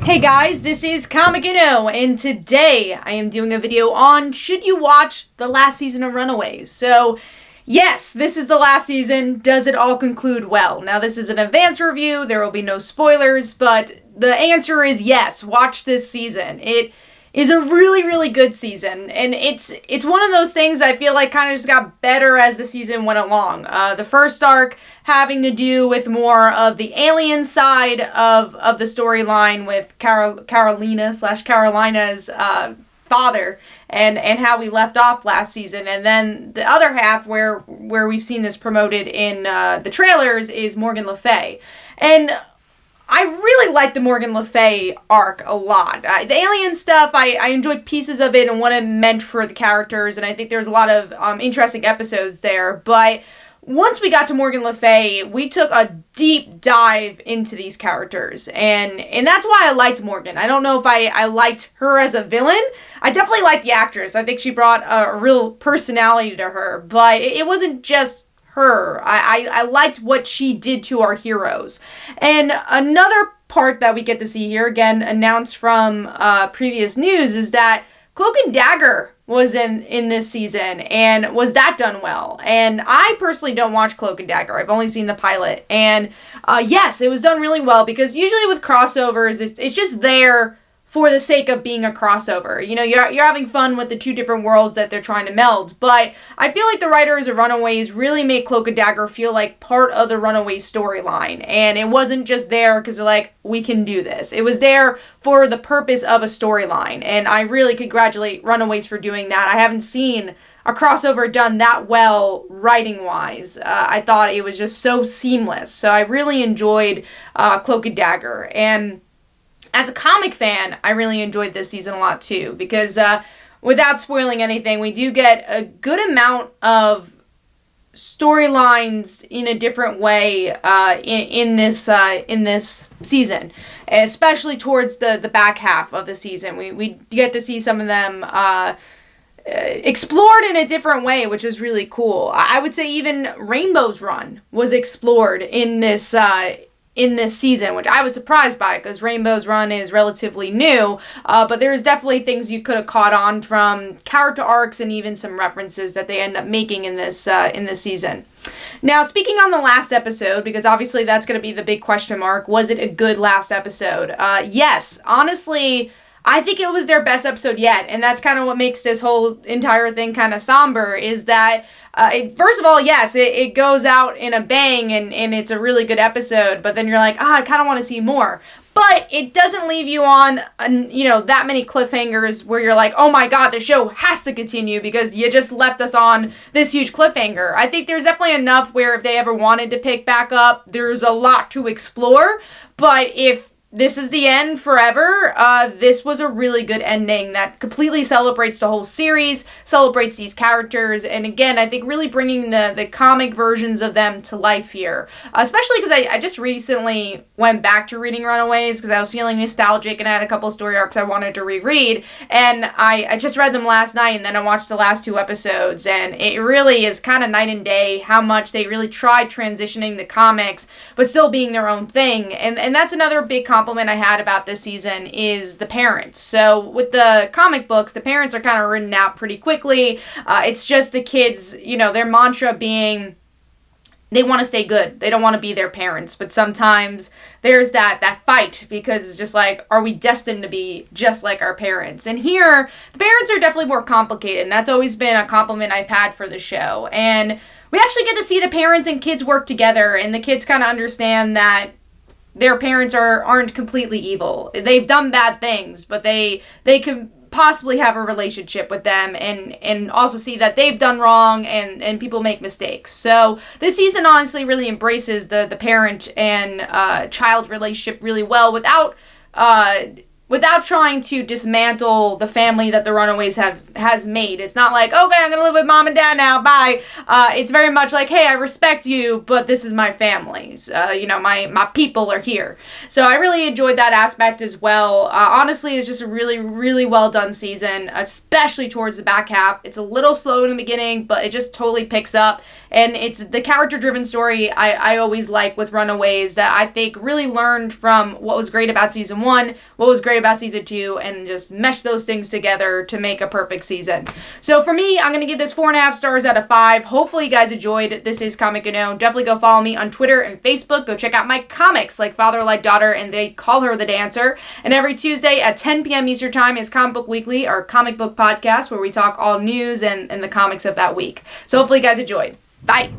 Hey guys, this is Comic-No, and today I am doing a video on should you watch the last season of Runaways. So, yes, this is the last season. Does it all conclude well? Now, this is an advanced review. There will be no spoilers, but the answer is yes. Watch this season. It is a really, really good season, and it's one of those things I feel like kind of just got better as the season went along. The first arc having to do with more of the alien side of the storyline with Carolina's father and how we left off last season, and then the other half where we've seen this promoted in the trailers is Morgan Le Fay. And I really like the Morgan Le Fay arc a lot. The alien stuff, I enjoyed pieces of it and what it meant for the characters, and I think there's a lot of interesting episodes there. But once we got to Morgan Le Fay, we took a deep dive into these characters, and that's why I liked Morgan. I don't know if I liked her as a villain. I definitely liked the actress. I think she brought a real personality to her, but it wasn't just her. I liked what she did to our heroes. And another part that we get to see here, again announced from previous news, is that Cloak and Dagger was in this season, and was that done well? And I personally don't watch Cloak and Dagger. I've only seen the pilot, and yes, it was done really well, because usually with crossovers, it's just there for the sake of being a crossover. You know, you're having fun with the two different worlds that they're trying to meld. But I feel like the writers of Runaways really made Cloak and Dagger feel like part of the Runaways storyline. And it wasn't just there because they're like, we can do this. It was there for the purpose of a storyline. And I really congratulate Runaways for doing that. I haven't seen a crossover done that well writing-wise. I thought it was just so seamless. So I really enjoyed Cloak and Dagger. And as a comic fan, I really enjoyed this season a lot too, because without spoiling anything, we do get a good amount of storylines in a different way in this season, especially towards the back half of the season. We get to see some of them explored in a different way, which is really cool. I would say even Rainbow's run was explored in this season, which I was surprised by, because Rainbow's run is relatively new, but there's definitely things you could have caught on from character arcs and even some references that they end up making in this season. Now, speaking on the last episode, because obviously that's going to be the big question mark, was it a good last episode? Yes, honestly, I think it was their best episode yet, and that's kind of what makes this whole entire thing kind of somber, is that first of all, yes, it goes out in a bang, and it's a really good episode, but then you're like, I kind of want to see more. But it doesn't leave you on, that many cliffhangers where you're like, oh my god, the show has to continue because you just left us on this huge cliffhanger. I think there's definitely enough where if they ever wanted to pick back up, there's a lot to explore, but if this is the end forever, this was a really good ending that completely celebrates the whole series, celebrates these characters, and again, I think really bringing the comic versions of them to life here. Especially because I just recently went back to reading Runaways because I was feeling nostalgic and I had a couple of story arcs I wanted to reread, and I just read them last night, and then I watched the last two episodes, and it really is kind of night and day how much they really tried transitioning the comics, but still being their own thing, and that's another big compliment I had about this season is the parents. So with the comic books, the parents are kind of written out pretty quickly. It's just the kids, their mantra being they want to stay good. They don't want to be their parents. But sometimes there's that fight because it's just like, are we destined to be just like our parents? And here, the parents are definitely more complicated. And that's always been a compliment I've had for the show. And we actually get to see the parents and kids work together. And the kids kind of understand that their parents aren't completely evil. They've done bad things, but they can possibly have a relationship with them and also see that they've done wrong and people make mistakes. So this season honestly really embraces the parent and child relationship really well without trying to dismantle the family that the Runaways has made. It's not like, okay, I'm going to live with mom and dad now, bye. It's very much like, hey, I respect you, but this is my family. My people are here. So I really enjoyed that aspect as well. Honestly, it's just a really, really well done season, especially towards the back half. It's a little slow in the beginning, but it just totally picks up. And it's the character-driven story I always like with Runaways that I think really learned from what was great about season 1, what was great about season 2, and just meshed those things together to make a perfect season. So for me, I'm going to give this 4.5 stars out of 5. Hopefully you guys enjoyed. This is Comic Uno. Definitely go follow me on Twitter and Facebook. Go check out my comics like Father Like Daughter and They Call Her the Dancer. And every Tuesday at 10 p.m. Eastern Time is Comic Book Weekly, our comic book podcast where we talk all news and the comics of that week. So hopefully you guys enjoyed. Bye.